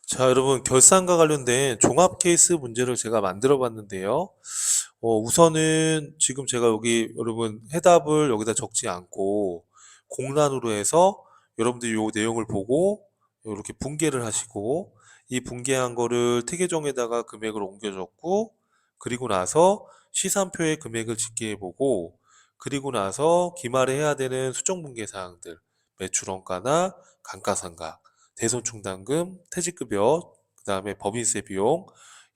자, 여러분, 결산과 관련된 종합 케이스 문제를 제가 만들어 봤는데요. 우선은 지금 제가 여기 여러분 해답을 여기다 적지 않고 공란으로 해서 여러분들이 요 내용을 보고 이렇게 분개를 하시고 이 분개한 거를 특이종에다가 금액을 옮겨줬고 그리고 나서 시산표에 금액을 집계해 보고 그리고 나서 기말에 해야 되는 수정 분계 사항들 매출원가나 감가상각 대손충당금, 퇴직급여, 그 다음에 법인세 비용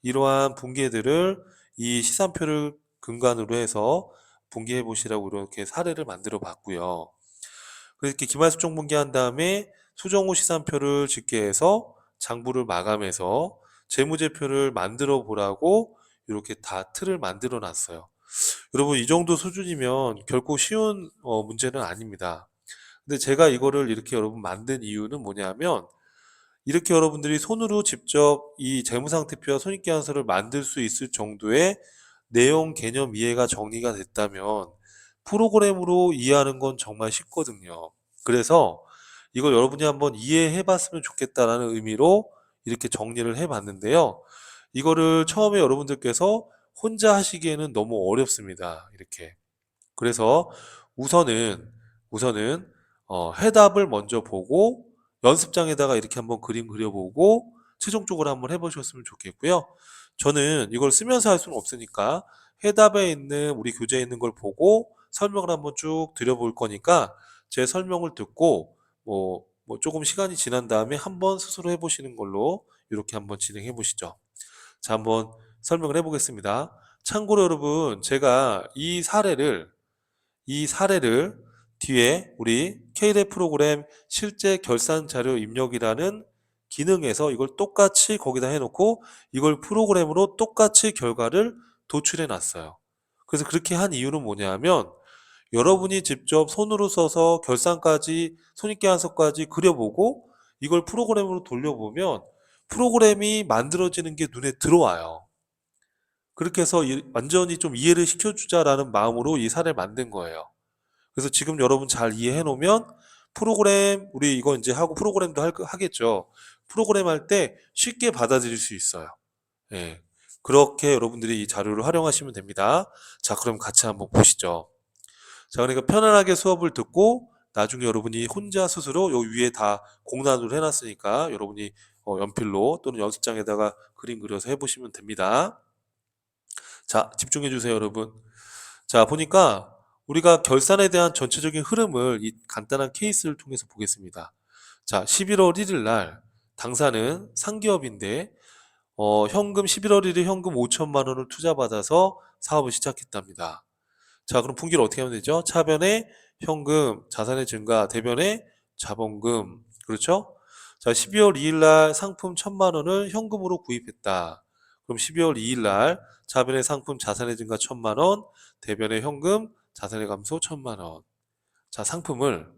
이러한 분계들을 이 시산표를 근간으로 해서 분개해 보시라고 이렇게 사례를 만들어 봤고요. 그렇게 기말수정 분개한 다음에 수정 후 시산표를 집계해서 장부를 마감해서 재무제표를 만들어 보라고 이렇게 다 틀을 만들어 놨어요. 여러분 이 정도 수준이면 결코 쉬운 문제는 아닙니다. 근데 제가 이거를 이렇게 여러분 만든 이유는 뭐냐면 이렇게 여러분들이 손으로 직접 이 재무상태표와 손익계산서를 만들 수 있을 정도의 내용 개념 이해가 정리가 됐다면 프로그램으로 이해하는 건 정말 쉽거든요. 그래서 이걸 여러분이 한번 이해해 봤으면 좋겠다라는 의미로 이렇게 정리를 해 봤는데요. 이거를 처음에 여러분들께서 혼자 하시기에는 너무 어렵습니다. 이렇게. 그래서 우선은 해답을 먼저 보고 연습장에다가 이렇게 한번 그림 그려보고 최종적으로 한번 해보셨으면 좋겠고요. 저는 이걸 쓰면서 할 수는 없으니까 해답에 있는 우리 교재에 있는 걸 보고 설명을 한번 쭉 드려볼 거니까 제 설명을 듣고 뭐 조금 시간이 지난 다음에 한번 스스로 해보시는 걸로 이렇게 한번 진행해 보시죠. 자, 한번 설명을 해보겠습니다. 참고로 여러분, 제가 이 사례를 뒤에 우리 K랩 프로그램 실제 결산 자료 입력이라는 기능에서 이걸 똑같이 거기다 해놓고 이걸 프로그램으로 똑같이 결과를 도출해 놨어요. 그래서 그렇게 한 이유는 뭐냐면 여러분이 직접 손으로 써서 결산까지 손익계산서까지 그려보고 이걸 프로그램으로 돌려보면 프로그램이 만들어지는 게 눈에 들어와요. 그렇게 해서 완전히 좀 이해를 시켜주자라는 마음으로 이 사례를 만든 거예요. 그래서 지금 여러분 잘 이해해 놓으면 프로그램 우리 이거 이제 하고 프로그램도 하겠죠. 프로그램 할 때 쉽게 받아들일 수 있어요. 예. 그렇게 여러분들이 이 자료를 활용하시면 됩니다. 자, 그럼 같이 한번 보시죠. 자, 그러니까 편안하게 수업을 듣고 나중에 여러분이 혼자 스스로 요 위에 다 공란으로 해놨으니까 여러분이 연필로 또는 연습장에다가 그림 그려서 해보시면 됩니다. 자, 집중해 주세요, 여러분. 자, 보니까 우리가 결산에 대한 전체적인 흐름을 이 간단한 케이스를 통해서 보겠습니다. 자, 11월 1일 날 당사는 상기업인데 현금 11월 1일 현금 5천만 원을 투자받아서 사업을 시작했답니다. 자, 그럼 분기를 어떻게 하면 되죠? 차변에 현금, 자산의 증가, 대변에 자본금. 그렇죠? 자, 12월 2일 날 상품 1천만 원을 현금으로 구입했다. 그럼 12월 2일 날 차변의 상품 자산의 증가 1천만 원, 대변의 현금, 자산의 감소 1천만 원. 자, 상품을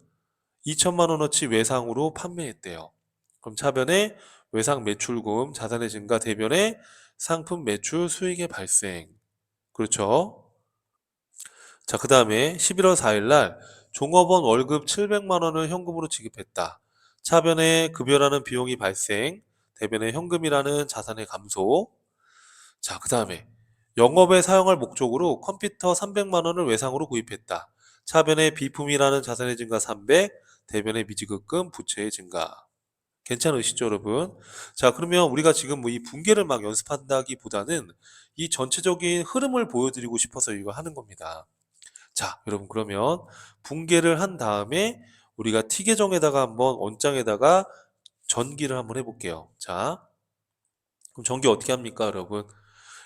2천만 원어치 외상으로 판매했대요. 그럼 차변에 외상 매출금, 자산의 증가, 대변에 상품 매출 수익의 발생. 그렇죠? 자, 그 다음에 11월 4일 날 종업원 월급 700만 원을 현금으로 지급했다. 차변에 급여라는 비용이 발생, 대변에 현금이라는 자산의 감소. 자, 그 다음에 영업에 사용할 목적으로 컴퓨터 300만 원을 외상으로 구입했다. 차변에 비품이라는 자산의 증가 300, 대변에 미지급금, 부채의 증가. 괜찮으시죠, 여러분? 자, 그러면 우리가 지금 뭐 이 분계를 막 연습한다기보다는 이 전체적인 흐름을 보여드리고 싶어서 이거 하는 겁니다. 자, 여러분 그러면 붕괴를 한 다음에 우리가 T 계정에다가 한번 원장에다가 전기를 한번 해볼게요. 자, 그럼 전기 어떻게 합니까, 여러분?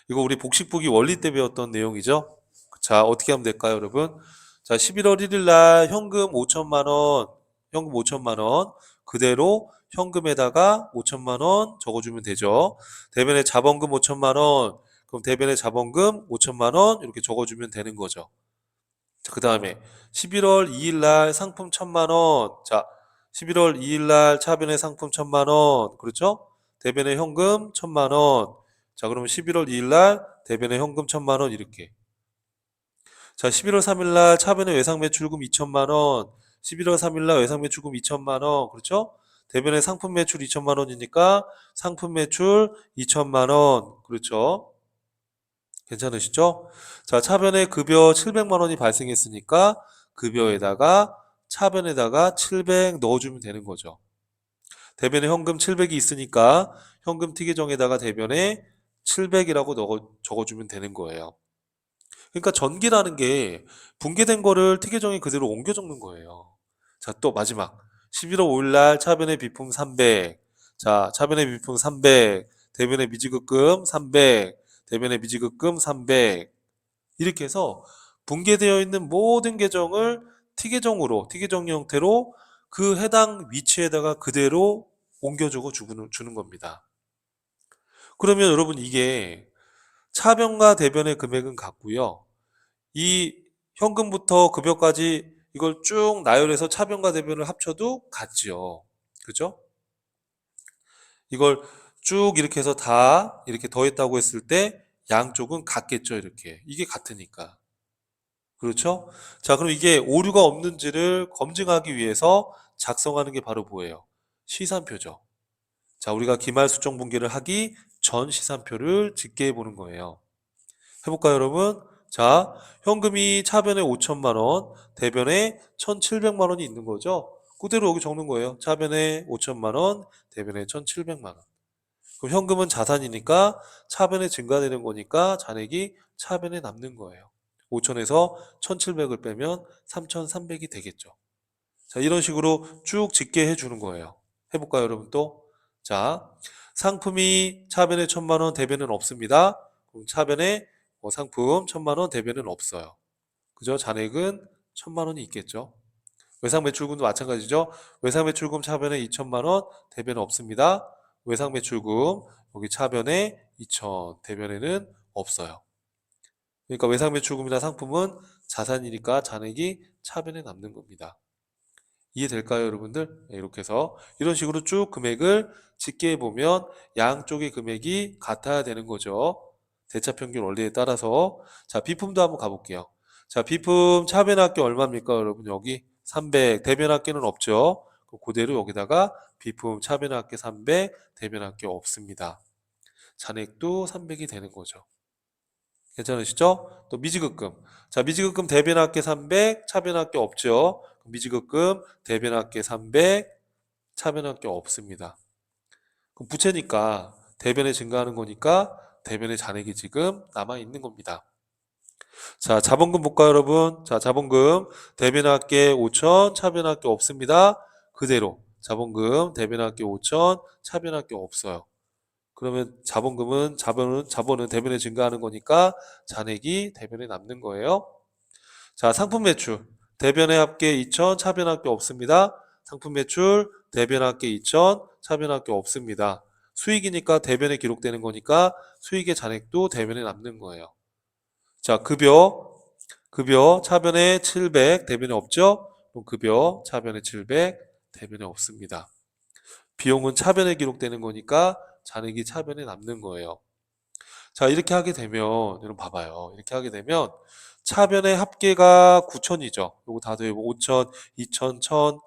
이거 우리 복식보기 원리 때 배웠던 내용이죠? 자, 어떻게 하면 될까요, 여러분? 자, 11월 1일 날 현금 5천만 원, 현금 5천만 원 그대로 현금에다가 5천만 원 적어주면 되죠. 대변에 자본금 5천만 원, 그럼 대변에 자본금 5천만 원 이렇게 적어주면 되는 거죠. 자, 그 다음에 11월 2일 날 상품 1천만 원. 자, 11월 2일 날 차변의 상품 1천만 원. 그렇죠? 대변의 현금 1천만 원. 자, 그러면 11월 2일 날 대변의 현금 1천만 원 이렇게. 자, 11월 3일 날 차변의 외상 매출금 2천만 원. 11월 3일 날 외상 매출금 2천만 원. 그렇죠? 대변에 상품 매출 2천만 원이니까 상품 매출 2천만 원. 그렇죠? 괜찮으시죠? 자, 차변에 급여 700만 원이 발생했으니까 급여에다가 차변에다가 700 넣어주면 되는 거죠. 대변에 현금 700이 있으니까 현금 티계정에다가 대변에 700이라고 적어주면 되는 거예요. 그러니까 전기라는 게 붕괴된 거를 티계정에 그대로 옮겨 적는 거예요. 자, 또 마지막 11월 5일 날 차변의 비품 300. 자, 차변의 비품 300. 대변의 미지급금 300. 대변의 미지급금 300. 이렇게 해서 붕괴되어 있는 모든 계정을 티계정 형태로 그 해당 위치에다가 그대로 옮겨 적어 주는 겁니다. 그러면 여러분 이게 차변과 대변의 금액은 같고요. 이 현금부터 급여까지 이걸 쭉 나열해서 차변과 대변을 합쳐도 같지요. 그죠? 이걸 쭉 이렇게 해서 다 이렇게 더했다고 했을 때 양쪽은 같겠죠. 이렇게. 이게 같으니까. 그렇죠? 자, 그럼 이게 오류가 없는지를 검증하기 위해서 작성하는 게 바로 뭐예요? 시산표죠. 자, 우리가 기말 수정 분기를 하기 전 시산표를 집계해 보는 거예요. 해볼까요, 여러분? 자, 현금이 차변에 5천만 원, 대변에 1,700만 원이 있는 거죠. 그대로 여기 적는 거예요. 차변에 5천만 원, 대변에 1,700만 원. 그럼 현금은 자산이니까 차변에 증가되는 거니까 잔액이 차변에 남는 거예요. 5천에서 1,700을 빼면 3,300이 되겠죠. 자, 이런 식으로 쭉 집계해 주는 거예요. 해볼까요, 여러분 또? 자, 상품이 차변에 1,000만 원, 대변은 없습니다. 그럼 차변에 상품 1,000만 원, 대변은 없어요. 그죠? 잔액은 1,000만 원이 있겠죠. 외상 매출금도 마찬가지죠. 외상 매출금 차변에 2천만 원, 대변은 없습니다. 외상 매출금 여기 차변에 2천, 대변에는 없어요. 그러니까 외상 매출금이나 상품은 자산이니까 잔액이 차변에 남는 겁니다. 이해될까요, 여러분들? 네, 이렇게 해서 이런 식으로 쭉 금액을 집계해 보면 양쪽의 금액이 같아야 되는 거죠. 대차평균 원리에 따라서. 자, 비품도 한번 가볼게요. 자, 비품 차변합계 얼마입니까, 여러분? 여기 300. 대변합계는 없죠. 그럼 그대로 여기다가 비품 차변합계 300, 대변합계 없습니다. 잔액도 300이 되는 거죠. 괜찮으시죠? 또 미지급금. 자, 미지급금 대변합계 300, 차변합계 없죠. 미지급금 대변합계 300, 차변합계 없습니다. 그럼 부채니까 대변에 증가하는 거니까 대변의 잔액이 지금 남아 있는 겁니다. 자, 자본금 볼까요, 여러분? 자, 자본금 대변합계 5천, 차변합계 없습니다. 그대로 자본금 대변합계 5천, 차변합계 없어요. 그러면 자본은 대변에 증가하는 거니까 잔액이 대변에 남는 거예요. 자, 상품 매출. 대변의 합계 2천, 차변 합계 없습니다. 상품 매출, 대변 합계 2천, 차변 합계 없습니다. 수익이니까 대변에 기록되는 거니까 수익의 잔액도 대변에 남는 거예요. 자, 급여, 차변에 700, 대변에 없죠? 그럼 급여, 차변에 700, 대변에 없습니다. 비용은 차변에 기록되는 거니까 잔액이 차변에 남는 거예요. 자, 이렇게 하게 되면, 여러분 봐봐요. 이렇게 하게 되면, 차변의 합계가 9천이죠. 요거 다 더해보면 5천, 2천, 1천,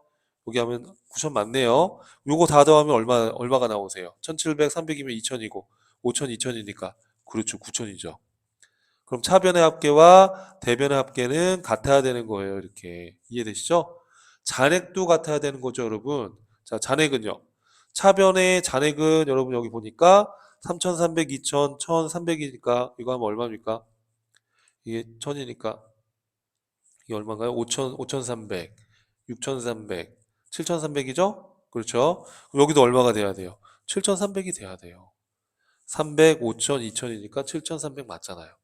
여기 하면 9천 맞네요. 요거 다 더하면 얼마가 나오세요? 1700, 300이면 2천이고, 5천, 2천이니까. 그렇죠. 9천이죠. 그럼 차변의 합계와 대변의 합계는 같아야 되는 거예요. 이렇게. 이해되시죠? 잔액도 같아야 되는 거죠, 여러분. 자, 잔액은요. 차변의 잔액은 여러분 여기 보니까 3,300, 2,000, 1,300이니까 이거 하면 얼마입니까? 이게 1,000이니까 이게 얼마인가요? 5,000, 5,300, 6,300, 7,300이죠? 그렇죠? 그럼 여기도 얼마가 돼야 돼요? 7,300이 돼야 돼요. 300, 5,000, 2,000이니까 7,300 맞잖아요.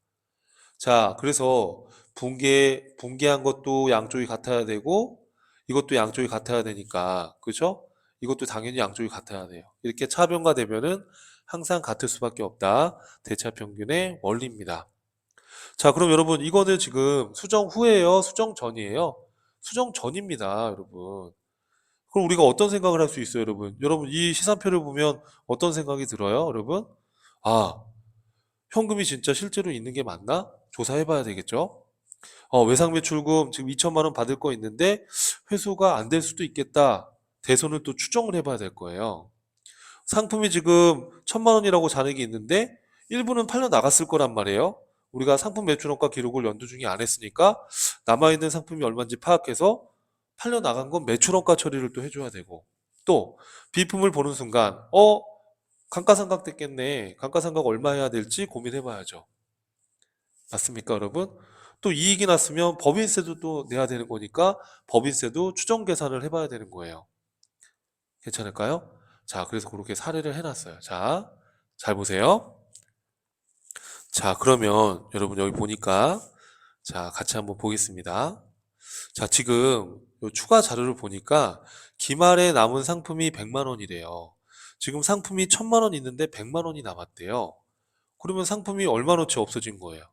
자, 그래서 붕괴한 것도 양쪽이 같아야 되고 이것도 양쪽이 같아야 되니까 그죠? 이것도 당연히 양쪽이 같아야 돼요. 이렇게 차변과 대변은 항상 같을 수밖에 없다. 대차평균의 원리입니다. 자, 그럼 여러분 이거는 지금 수정 후예요? 수정 전이에요? 수정 전입니다, 여러분. 그럼 우리가 어떤 생각을 할 수 있어요, 여러분? 여러분 이 시산표를 보면 어떤 생각이 들어요, 여러분? 아, 현금이 진짜 실제로 있는 게 맞나? 조사해 봐야 되겠죠? 외상 매출금 지금 2천만 원 받을 거 있는데 회수가 안 될 수도 있겠다. 대손을 또 추정을 해봐야 될 거예요. 상품이 지금 1,000만 원이라고 잔액이 있는데 일부는 팔려 나갔을 거란 말이에요. 우리가 상품 매출원가 기록을 연도 중에 안 했으니까 남아있는 상품이 얼마인지 파악해서 팔려 나간 건 매출원가 처리를 또 해줘야 되고, 또 비품을 보는 순간 감가상각 됐겠네. 감가상각 얼마 해야 될지 고민해봐야죠. 맞습니까, 여러분? 또 이익이 났으면 법인세도 또 내야 되는 거니까 법인세도 추정 계산을 해봐야 되는 거예요. 괜찮을까요? 자, 그래서 그렇게 사례를 해놨어요. 자, 잘 보세요. 자, 그러면 여러분 여기 보니까 자, 같이 한번 보겠습니다. 자, 지금 요 추가 자료를 보니까 기말에 남은 상품이 100만 원이래요. 지금 상품이 1,000만 원 있는데 100만 원이 남았대요. 그러면 상품이 얼마나치 없어진 거예요?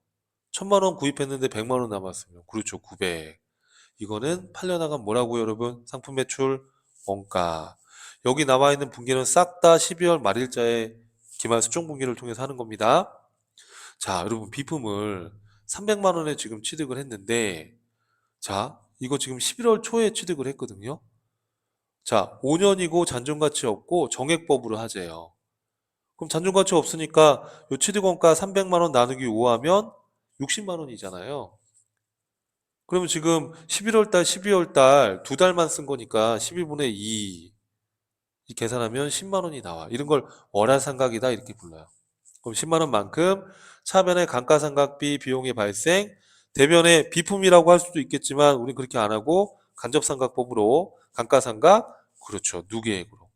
1,000만 원 구입했는데 100만 원 남았으면 그렇죠, 900. 이거는 팔려나간 뭐라고요, 여러분? 상품 매출 원가. 여기 나와 있는 분기는 싹 다 12월 말일자에 기말 수정 분기를 통해서 하는 겁니다. 자, 여러분 비품을 300만 원에 지금 취득을 했는데, 자, 이거 지금 11월 초에 취득을 했거든요. 자, 5년이고 잔존가치 없고 정액법으로 하재요. 그럼 잔존가치 없으니까 요 취득원가 300만 원 나누기 5 하면 60만 원이잖아요. 그러면 지금 11월 달, 12월 달 두 달만 쓴 거니까 12분의 2 이 계산하면 10만 원이 나와. 이런 걸 월화상각이다 이렇게 불러요. 그럼 10만 원만큼 차변의 감가상각비 비용의 발생, 대변의 비품이라고 할 수도 있겠지만 우린 그렇게 안 하고 간접상각법으로 감가상각, 그렇죠, 누계액으로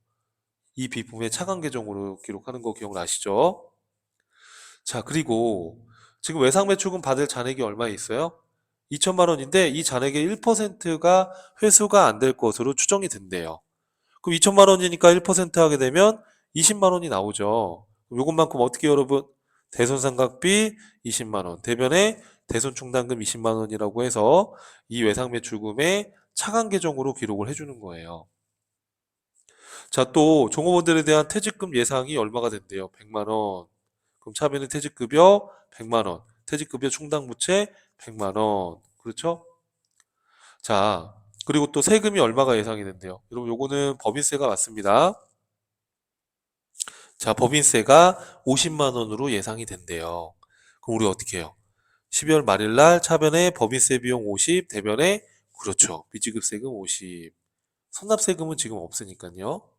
이 비품의 차감 계정으로 기록하는 거 기억나시죠? 자, 그리고 지금 외상매출금 받을 잔액이 얼마 있어요? 2천만 원인데 이 잔액의 1%가 회수가 안 될 것으로 추정이 된대요. 그럼 2천만 원이니까 1% 하게 되면 20만 원이 나오죠. 그럼 요것만큼 어떻게 여러분? 대손상각비 20만 원, 대변에 대손충당금 20만 원이라고 해서 이 외상매출금의 차감 계정으로 기록을 해주는 거예요. 자, 또 종업원들에 대한 퇴직금 예상이 얼마가 된대요? 100만 원. 그럼 차변의 퇴직급여 100만 원, 퇴직급여 충당부채 100만 원. 그렇죠? 자, 그리고 또 세금이 얼마가 예상이 된대요? 여러분 요거는 법인세가 맞습니다. 자, 법인세가 50만 원으로 예상이 된대요. 그럼 우리 어떻게 해요? 12월 말일 날 차변에 법인세 비용 50, 대변에 그렇죠, 미지급세금 50. 선납세금은 지금 없으니까요.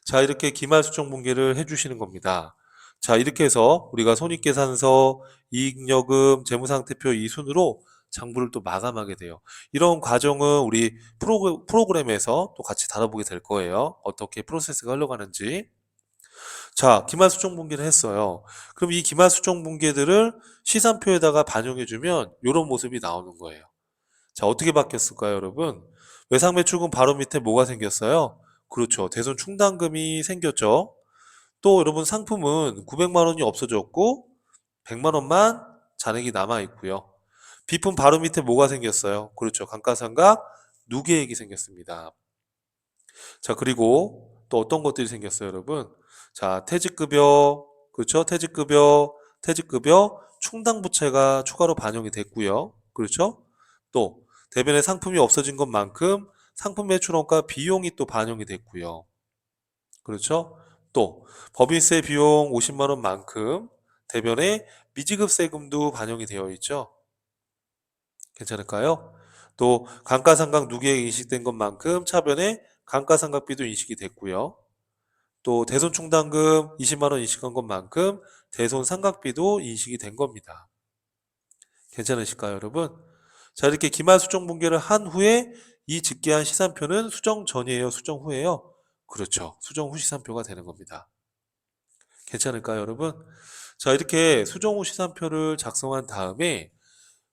자, 이렇게 기말수정분기를 해주시는 겁니다. 자, 이렇게 해서 우리가 손익계산서, 이익여금, 재무상태표 이 순으로 장부를 또 마감하게 돼요. 이런 과정은 우리 프로그램에서 또 같이 다뤄보게 될 거예요. 어떻게 프로세스가 흘러가는지. 자, 기말수정분기를 했어요. 그럼 이 기말수정분기들을 시산표에다가 반영해주면 이런 모습이 나오는 거예요. 자, 어떻게 바뀌었을까요, 여러분? 외상매출금 바로 밑에 뭐가 생겼어요? 그렇죠, 대손 충당금이 생겼죠. 또 여러분 상품은 900만 원이 없어졌고 100만 원만 잔액이 남아 있고요. 비품 바로 밑에 뭐가 생겼어요? 그렇죠, 감가상각 누계액이 생겼습니다. 자, 그리고 또 어떤 것들이 생겼어요, 여러분? 자, 퇴직급여, 그렇죠? 퇴직급여 충당부채가 추가로 반영이 됐고요. 그렇죠? 또 대변에 상품이 없어진 것만큼 상품 매출원가 비용이 또 반영이 됐고요. 그렇죠? 또 법인세 비용 50만 원만큼 대변에 미지급 세금도 반영이 되어 있죠. 괜찮을까요? 또 감가상각 누계액 인식된 것만큼 차변에 감가상각비도 인식이 됐고요. 또 대손충당금 20만 원 인식한 것만큼 대손상각비도 인식이 된 겁니다. 괜찮으실까요, 여러분? 자, 이렇게 기말 수정 분기를 한 후에 이 집계한 시산표는 수정 전이에요, 수정 후에요? 그렇죠, 수정 후 시산표가 되는 겁니다. 괜찮을까요, 여러분? 자, 이렇게 수정 후 시산표를 작성한 다음에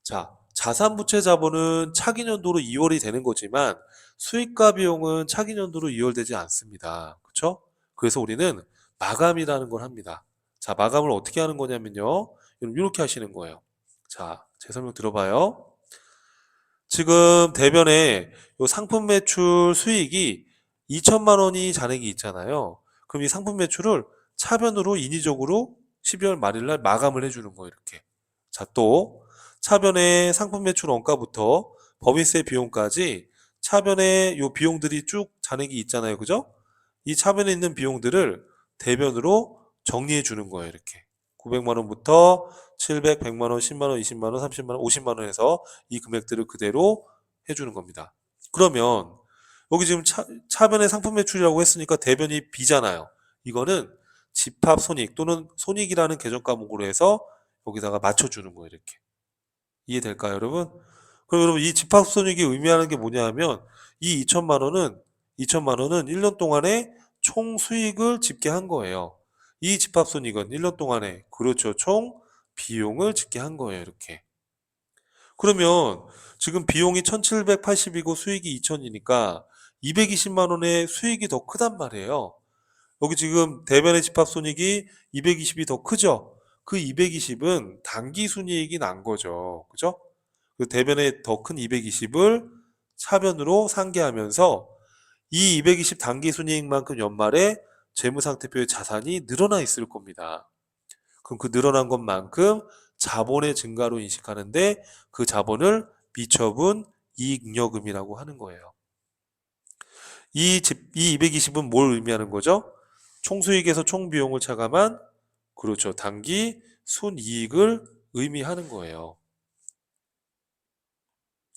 자, 자산부채 자본은 차기년도로 2월이 되는 거지만 수익과 비용은 차기년도로 2월 되지 않습니다. 그렇죠? 그래서 우리는 마감이라는 걸 합니다. 자, 마감을 어떻게 하는 거냐면요, 이렇게 하시는 거예요. 자, 제 설명 들어봐요. 지금 대변에 요 상품 매출 수익이 2천만 원이 잔액이 있잖아요. 그럼 이 상품 매출을 차변으로 인위적으로 12월 말일 날 마감을 해주는 거예요, 이렇게. 자, 또 차변의 상품 매출 원가부터 법인세 비용까지 차변에 요 비용들이 쭉 잔액이 있잖아요. 그죠? 이 차변에 있는 비용들을 대변으로 정리해 주는 거예요. 이렇게. 900만 원부터 700, 100만 원, 10만 원, 20만 원, 30만 원, 50만 원 해서 이 금액들을 그대로 해주는 겁니다. 그러면 여기 지금 차변의 상품 매출이라고 했으니까 대변이 B잖아요. 이거는 집합 손익 또는 손익이라는 계정 과목으로 해서 여기다가 맞춰주는 거예요. 이렇게. 이해될까요, 여러분? 그럼 여러분 이 집합 손익이 의미하는 게 뭐냐 하면 이 2천만 원은 1년 동안에 총 수익을 집계한 거예요. 이 집합 손익은 1년 동안에 그렇죠. 총 비용을 집계한 거예요. 이렇게. 그러면 지금 비용이 1,780이고 수익이 2천이니까 220만 원의 수익이 더 크단 말이에요. 여기 지금 대변의 집합손익이 220이 더 크죠? 그 220은 당기순이익이 난 거죠. 그죠? 그 대변의 더 큰 220을 차변으로 상계하면서 이 220 당기순이익만큼 연말에 재무상태표의 자산이 늘어나 있을 겁니다. 그럼 그 늘어난 것만큼 자본의 증가로 인식하는데 그 자본을 미처분 이익잉여금이라고 하는 거예요. 이 220은 뭘 의미하는 거죠? 총수익에서 총비용을 차감한 그렇죠. 당기 순이익을 의미하는 거예요.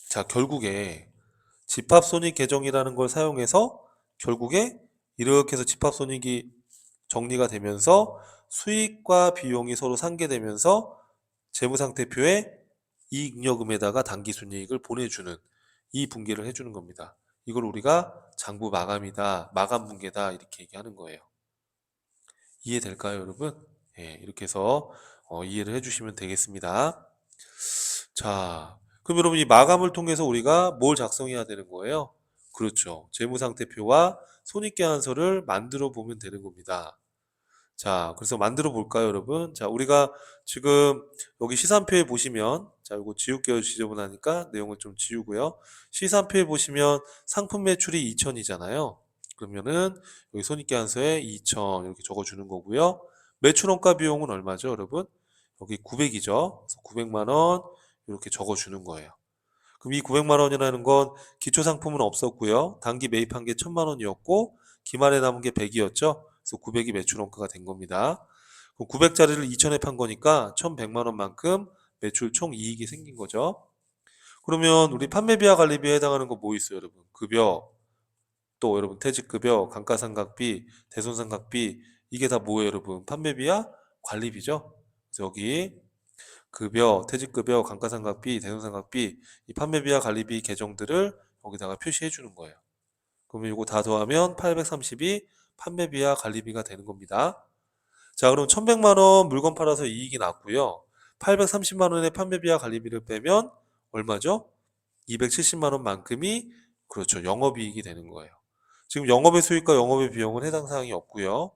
자, 결국에 집합손익 계정이라는 걸 사용해서 결국에 이렇게 해서 집합손익이 정리가 되면서 수익과 비용이 서로 상계되면서 재무상태표에 이익잉여금에다가 당기순이익을 보내주는 이 분계를 해주는 겁니다. 이걸 우리가 장부 마감이다, 마감 분계다 이렇게 얘기하는 거예요. 이해될까요, 여러분? 예, 이렇게 해서 이해를 해주시면 되겠습니다. 자, 그럼 여러분 이 마감을 통해서 우리가 뭘 작성해야 되는 거예요? 그렇죠. 재무상태표와 손익계산서를 만들어 보면 되는 겁니다. 자, 그래서 만들어 볼까요, 여러분? 자, 우리가 지금 여기 시산표에 보시면, 자, 이거 지울게요. 지저분하니까 내용을 좀 지우고요. 시산표에 보시면 상품 매출이 2천이잖아요. 그러면은 여기 손익계산서에 2천 이렇게 적어주는 거고요. 매출원가 비용은 얼마죠, 여러분? 여기 900이죠. 그래서 900만 원 이렇게 적어주는 거예요. 그럼 이 900만 원이라는 건 기초 상품은 없었고요. 단기 매입한 게 1000만 원이었고 기말에 남은 게 100이었죠. 그래서 900이 매출 원가가 된 겁니다. 그럼 900짜리를 2000에 판 거니까 1100만 원만큼 매출 총 이익이 생긴 거죠. 그러면 우리 판매비와 관리비에 해당하는 거 뭐 있어요, 여러분? 급여, 또 여러분 퇴직급여, 감가상각비, 대손상각비 이게 다 뭐예요, 여러분? 판매비와 관리비죠. 그래서 여기 급여, 퇴직급여, 감가상각비, 대손상각비, 이 판매비와 관리비 계정들을 여기다가 표시해 주는 거예요. 그러면 이거 다 더하면 830이 판매비와 관리비가 되는 겁니다. 자, 그럼 1100만 원 물건 팔아서 이익이 났고요. 830만 원의 판매비와 관리비를 빼면 얼마죠? 270만 원만큼이 그렇죠. 영업이익이 되는 거예요. 지금 영업의 수익과 영업의 비용은 해당 사항이 없고요.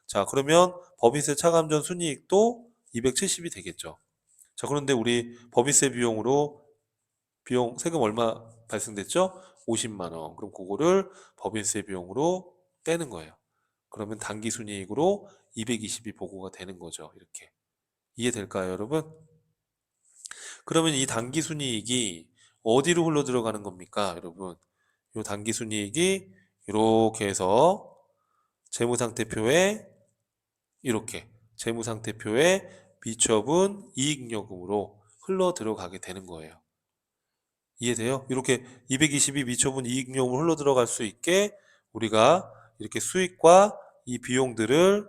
자, 그러면 법인세 차감 전 순이익도 270이 되겠죠. 자, 그런데 우리 법인세 비용으로 비용 세금 얼마 발생됐죠? 50만 원. 그럼 그거를 법인세 비용으로 빼는 거예요. 그러면 당기순이익으로 220이 보고가 되는 거죠. 이렇게. 이해될까요, 여러분? 그러면 이 당기순이익이 어디로 흘러 들어가는 겁니까, 여러분? 이 당기순이익이 이렇게 해서 재무상태표에 이렇게 재무상태표에 미처분 이익잉여금으로 흘러 들어가게 되는 거예요. 이해돼요? 이렇게 220이 미처분 이익잉여금으로 흘러 들어갈 수 있게 우리가 이렇게 수익과 이 비용들을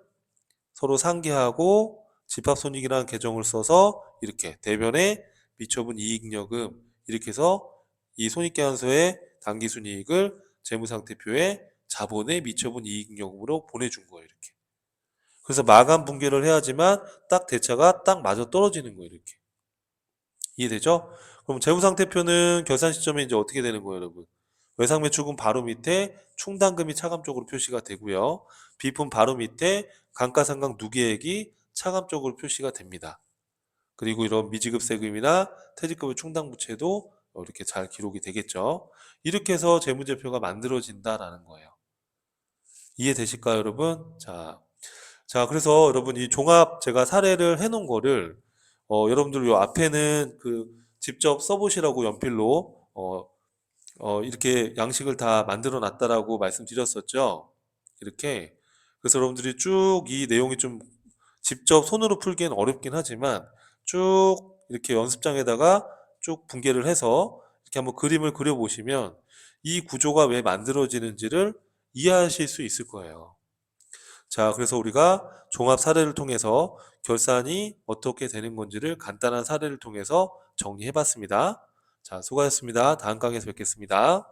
서로 상계하고 집합손익이라는 계정을 써서 이렇게 대변에 미처분 이익잉여금 이렇게 해서 이 손익계산서의 당기순이익을 재무상태표에 자본의 미처분 이익잉여금으로 보내준 거예요. 이렇게. 그래서 마감 분계를 해야지만 딱 대차가 딱 맞아 떨어지는 거예요. 이렇게. 이해되죠? 그럼 재무상태표는 결산 시점에 이제 어떻게 되는 거예요, 여러분? 외상매출금 바로 밑에 충당금이 차감적으로 표시가 되고요. 비품 바로 밑에 감가상각 누계액이 차감적으로 표시가 됩니다. 그리고 이런 미지급 세금이나 퇴직급여 충당부채도 이렇게 잘 기록이 되겠죠. 이렇게 해서 재무제표가 만들어진다라는 거예요. 이해되실까요, 여러분? 자, 그래서 여러분 이 종합 제가 사례를 해놓은 거를 여러분들 요 앞에는 그 직접 써보시라고 연필로 이렇게 양식을 다 만들어 놨다라고 말씀드렸었죠. 이렇게. 그래서 여러분들이 쭉 이 내용이 좀 직접 손으로 풀기엔 어렵긴 하지만 쭉 이렇게 연습장에다가 쭉 분개를 해서 이렇게 한번 그림을 그려보시면 이 구조가 왜 만들어지는지를 이해하실 수 있을 거예요. 자, 그래서 우리가 종합 사례를 통해서 결산이 어떻게 되는 건지를 간단한 사례를 통해서 정리해 봤습니다. 자, 수고하셨습니다. 다음 강의에서 뵙겠습니다.